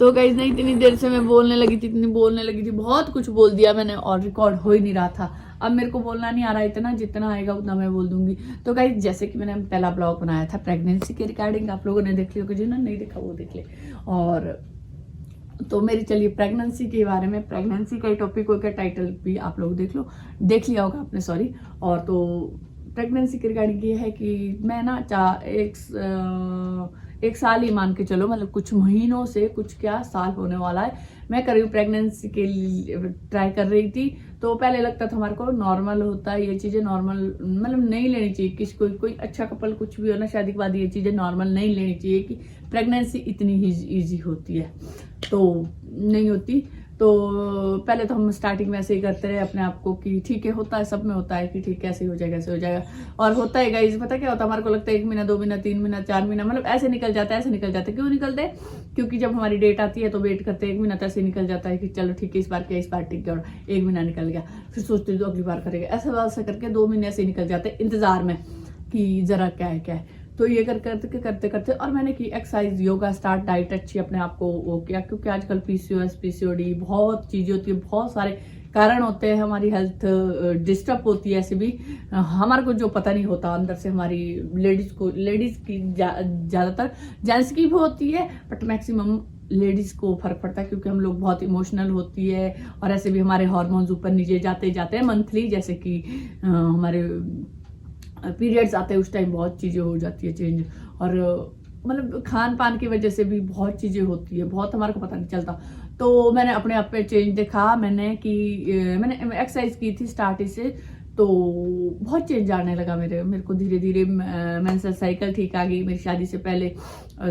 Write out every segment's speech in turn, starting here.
तो गाइस नहीं, इतनी देर से मैं बोलने लगी थी, बहुत कुछ बोल दिया मैंने और रिकॉर्ड हो ही नहीं रहा था। अब मेरे को बोलना नहीं आ रहा इतना, जितना आएगा उतना मैं बोल दूंगी। तो गाइस जैसे कि मैंने पहला ब्लॉग बनाया था प्रेगनेंसी के रिगार्डिंग, आप लोगों ने देख लिया होगा, जिन्होंने नहीं देखा वो देख ले। और तो मेरी चलिए प्रेगनेंसी के बारे में, प्रेगनेंसी का टॉपिक हो, क्या टाइटल भी आप लोग देख लिया होगा आपने, सॉरी। और तो प्रेगनेंसी के रिगार्डिंग ये है कि मैं ना एक साल ही मान के चलो, मतलब कुछ महीनों से, कुछ क्या साल होने वाला है, मैं कर रही हूँ प्रेगनेंसी के लिए ट्राई कर रही थी। तो पहले लगता था हमारे को नॉर्मल होता है, ये चीज़ें नॉर्मल मतलब नहीं लेनी चाहिए। किसी कोई अच्छा कपल कुछ भी हो ना, शादी के बाद ये चीज़ें नॉर्मल नहीं लेनी चाहिए कि प्रेगनेंसी इतनी ही ईजी होती है, तो नहीं होती। तो पहले तो हम स्टार्टिंग में ऐसे ही करते रहे अपने आप को कि ठीक है, होता है, सब में होता है कि ठीक कैसे हो जाएगा। और होता है गाइस, पता क्या होता है, हमारे को लगता है 1 महीना 2 महीना 3 महीना 4 महीना, मतलब ऐसे निकल जाता है। क्यों निकलते हैं? क्योंकि जब हमारी डेट आती है तो वेट करते हैं 1 महीना, तो ऐसे निकल जाता है कि चलो ठीक है, इस बार ठीक है, और 1 महीना निकल गया, फिर सोचते हो अगली बार करेगा, ऐसा करके 2 महीने ऐसे निकल जाते हैं इंतजार में कि जरा क्या है। तो ये करते और मैंने की एक्सरसाइज, योगा स्टार्ट, डाइट अच्छी, अपने आप को वो किया, क्योंकि आजकल पीसीओएस पीसीओडी बहुत चीजें होती है, बहुत सारे कारण होते हैं, हमारी हेल्थ डिस्टर्ब होती है। ऐसे भी हमारे को जो पता नहीं होता अंदर से, हमारी लेडीज की ज्यादातर, जेंट्स की भी होती है, बट मैक्सिमम लेडीज को फर्क पड़ता है, क्योंकि हम लोग बहुत इमोशनल होती है, और ऐसे भी हमारे हार्मोन्स ऊपर नीचे जाते हैं मंथली, जैसे कि हमारे पीरियड्स आते हैं उस टाइम बहुत चीज़ें हो जाती है चेंज, और मतलब खान पान की वजह से भी बहुत चीज़ें होती है, बहुत हमारे को पता नहीं चलता। तो मैंने अपने आप पे चेंज देखा, मैंने एक्सरसाइज की थी स्टार्टिंग से, तो बहुत चेंज आने लगा मेरे को धीरे धीरे। मेंस्ट्रुअल साइकिल ठीक आ गई। मेरी शादी से पहले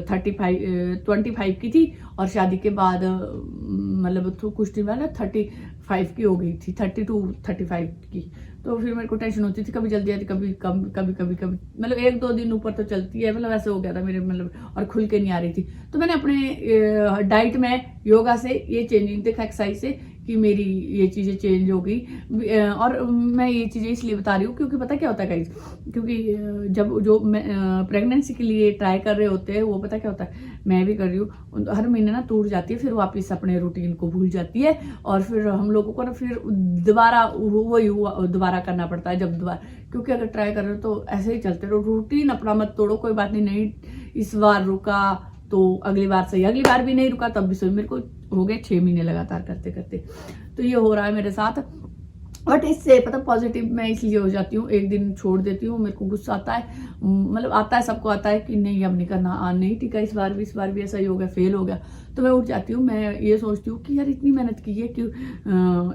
25 की थी, और शादी के बाद मतलब कुछ दिन बाद 35 की हो गई थी, 32-35 की। तो फिर मेरे को टेंशन होती थी, कभी जल्दी आती, कभी कम, कभी मतलब 1-2 दिन ऊपर तो चलती है, मतलब ऐसे हो गया था मेरे, मतलब और खुल के नहीं आ रही थी। तो मैंने अपने डाइट में योगा से ये चेंजिंग देखा, एक्सरसाइज से, कि मेरी ये चीज़ें चेंज हो गई। और मैं ये चीज़ें इसलिए बता रही हूँ क्योंकि पता क्या होता है गाइस, क्योंकि जब जो प्रेगनेंसी के लिए ट्राई कर रहे होते हैं, वो पता क्या होता है, मैं भी कर रही हूँ, हर महीने ना टूट जाती है, फिर वापस अपने रूटीन को भूल जाती है, और फिर हम लोगों को ना फिर दोबारा करना पड़ता है जब दोबारा, क्योंकि अगर ट्राई कर रहे हो तो ऐसे ही चलते रहो, रूटीन अपना मत तोड़ो। कोई बात नहीं, इस बार रुका तो अगली बार सही, अगली बार भी नहीं रुका तब भी सही। मेरे को हो गए 6 महीने लगातार करते, तो ये हो रहा है मेरे साथ। बट इससे पता पॉजिटिव मैं इसलिए हो जाती हूँ, एक दिन छोड़ देती हूँ, मेरे को गुस्सा आता है, मतलब आता है, सबको आता है कि नहीं अब नहीं करना, नहीं ठीक है, इस बार भी ऐसा ही हो गया, फेल हो गया, तो मैं उठ जाती हूँ। मैं ये सोचती हूँ कि यार इतनी मेहनत की है, क्यों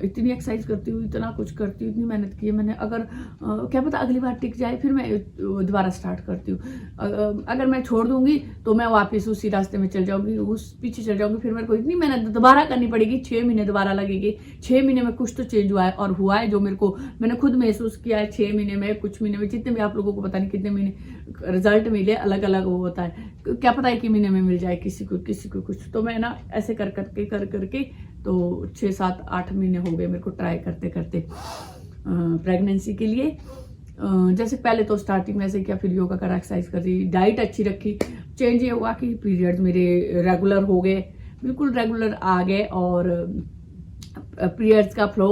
इतनी एक्सरसाइज करती हूँ, इतना कुछ करती हूँ, इतनी मेहनत की है मैंने, अगर क्या पता अगली बार टिक जाए, फिर मैं दोबारा स्टार्ट करती हूँ। अगर मैं छोड़ दूंगी तो मैं वापस उसी रास्ते में चल जाऊंगी, उस पीछे चल जाऊंगी, फिर मेरे को इतनी मेहनत दोबारा करनी पड़ेगी, 6 महीने दोबारा लगेगी। 6 महीने में कुछ तो चेंज हुआ है, और हुआ है जो मैंने खुद महसूस किया है। 6 महीने में, कुछ महीने में, जितने भी आप लोगों को पता नहीं कितने महीने रिजल्ट मिले, अलग अलग वो होता है, क्या पता है कि महीने में मिल जाए किसी को कुछ। तो मैं ना ऐसे कर करके तो 6-7-8 महीने हो गए मेरे को ट्राई करते प्रेगनेंसी के लिए। जैसे पहले तो स्टार्टिंग में ऐसे किया, फिर योगा करा, एक्सरसाइज करी, डाइट अच्छी रखी, चेंज ये हुआ कि पीरियड्स मेरे रेगुलर हो गए, बिल्कुल रेगुलर आ गए, और पीरियड्स का फ्लो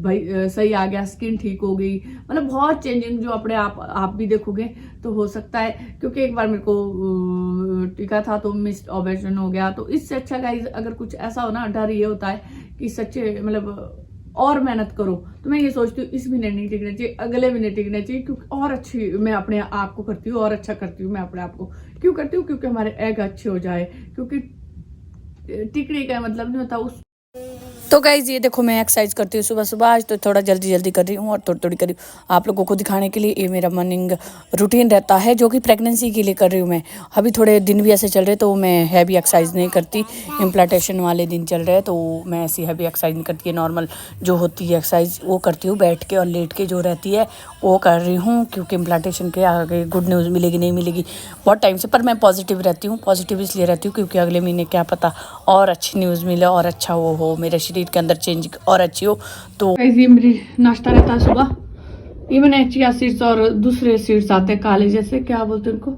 भाई सही आ गया, स्किन ठीक हो गई, मतलब बहुत चेंजिंग जो अपने आप भी देखोगे तो हो सकता है। क्योंकि एक बार मेरे को टीका था तो मिस्ड ओवेशन हो गया। तो इससे अच्छा गाइस, अगर कुछ ऐसा हो ना, डर ये होता है कि सच्चे मतलब और मेहनत करो। तो मैं ये सोचती हूँ इस महीने नहीं टिकना चाहिए, अगले महीने टिकना चाहिए, क्योंकि और अच्छी मैं अपने आप को करती हूँ, और अच्छा करती हूँ मैं अपने आप को। क्यों करती हूँ? क्योंकि हमारे एग अच्छे हो जाए, क्योंकि टिकने का मतलब नहीं होता उस। तो गाइज ये देखो, मैं एक्सरसाइज करती हूँ सुबह, आज तो थोड़ा जल्दी कर रही हूँ, और थोड़ी कर रही हूँ आप लोगों को दिखाने के लिए। ये मेरा मॉर्निंग रूटीन रहता है, जो कि प्रेगनेंसी के लिए कर रही हूँ मैं। अभी थोड़े दिन भी ऐसे चल रहे, तो मैं हैवी एक्सरसाइज नहीं करती, इम्प्लांटेशन वाले दिन चल रहे हैं, तो मैं ऐसी हैवी एक्सरसाइज नहीं करती है, नॉर्मल जो होती है एक्सरसाइज वो करती हूँ, बैठ के और लेट के जो रहती है वो कर रही हूँ। क्योंकि इम्प्लांटेशन के आगे गुड न्यूज़ मिलेगी नहीं मिलेगी बहुत टाइम से, पर मैं पॉजिटिव रहती हूँ। पॉजिटिव इसलिए रहती हूँ क्योंकि अगले महीने क्या पता और अच्छी न्यूज़ मिले, और अच्छा वो हो, मेरे शरीर के अंदर चेंज और अच्छी हो। तो ये मेरी नाश्ता रहता है सुबह। ये मैंने चिया सीड्स और दूसरे सीड्स आते हैं काले जैसे, क्या बोलते हैं उनको,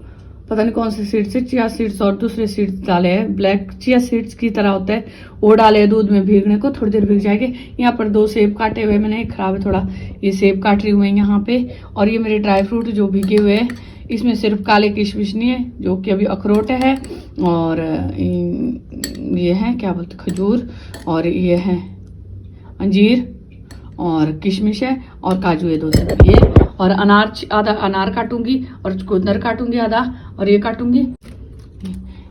पता नहीं कौन से सीड्स है, चिया सीड्स और दूसरे सीड्स डाले हैं, ब्लैक चिया सीड्स की तरह होता है, वो डाले हैं दूध में भीगने को, थोड़ी देर भीग जाएंगे। यहाँ पर 2 सेब काटे हुए मैंने, खराब है थोड़ा, ये सेब काट रही हूँ मैं यहाँ पे। और ये मेरे ड्राई फ्रूट जो भीगे हुए हैं, इसमें सिर्फ काले किशमिश नहीं है, जो कि अभी अखरोट है, और ये है क्या बोलते खजूर, और ये है अंजीर, और किशमिश है, और काजू है 2 ये, और अनार आधा अनार काटूंगी, और चुकंदर काटूंगी आधा, और ये काटूंगी,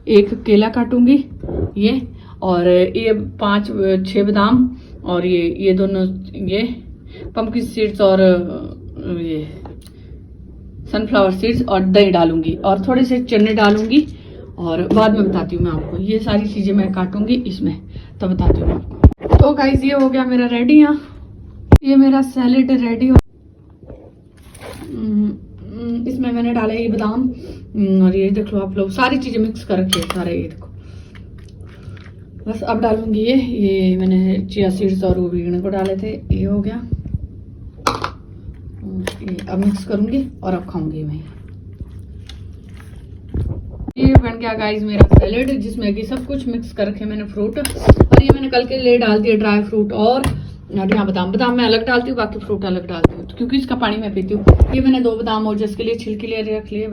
एक केला काटूंगी ये, और ये 5-6 बादाम, और ये दोनों ये पंपकिन सीड्स और ये सनफ्लावर सीड्स, और दही डालूंगी, और थोड़े से चने डालूंगी, और बाद में बताती हूँ मैं आपको। ये सारी चीजें मैं काटूंगी इसमें, तो बताती हूँ आपको। तो गाइस ये हो गया मेरा रेडी। यहाँ ये मेरा सैलेड रेडी हो, इसमें मैंने डाला ये बादाम, और ये देख लो आप लोग, सारी चीजें मिक्स कर रखी है सारे, ये देखो। बस अब डालूंगी ये मैंने चिया सीड्स और वो भीगने को डाले थे, ये हो गया। ये अब मिक्स करूंगी और अब खाऊंगी मैं। ये बन गया गाइस मेरा सैलेड, जिसमें कि सब कुछ मिक्स कर रखे मैंने फ्रूट, और ये मैंने कल के लिए डाल दिया ड्राई फ्रूट, और यहाँ बादाम मैं अलग डालती हूँ, बाकी फ्रूट अलग डालती हूँ, क्योंकि इसका पानी मैं पीती हूँ। ये मैंने 2 बादाम और जिसके लिए छिलके ले रख लिए,